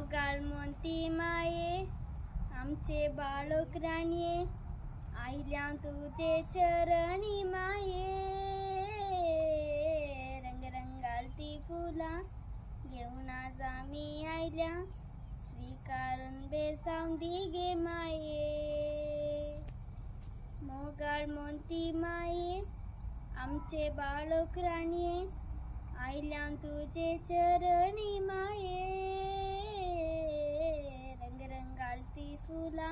मोगाळ मोती माये आमचे बाळक राणीये आईल्या तुझे चरणी माये रंगरंगालती फुला घेऊन आज आम्ही आईल्या स्वीकारून बेसावंदी गे माये मोगाळ मोती माये आमचे बाळक राणीये आईल्या तुझे चरणी माये रंगरंगालती फुला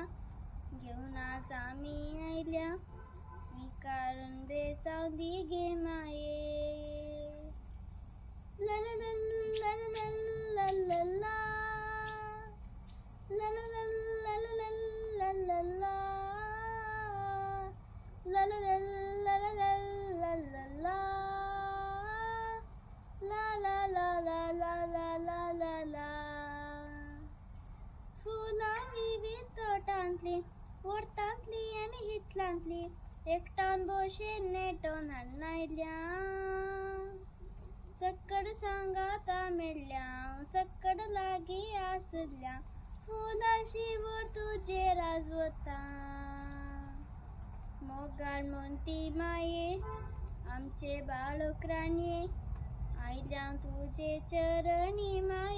घेऊन आज आम्ही आईल्या स्वीकारून बेसावंदी गे माये लललललललललला ललललललललला ललललललललला ला ला ला ला ला ला ला ला ला फुलां विविध तोटांतली ओडतांतली आनी हितलांतली एकठांय भशेन नेटोन हाडनायल्या सक्कड सांगाता मेळ्ळ्या सक्कड लागीं आसल्या फुलाशिवर तुजे राजवता मोगाळ मोती माये आमचे बाळक राणीये आईल्या तुझे चरणी माये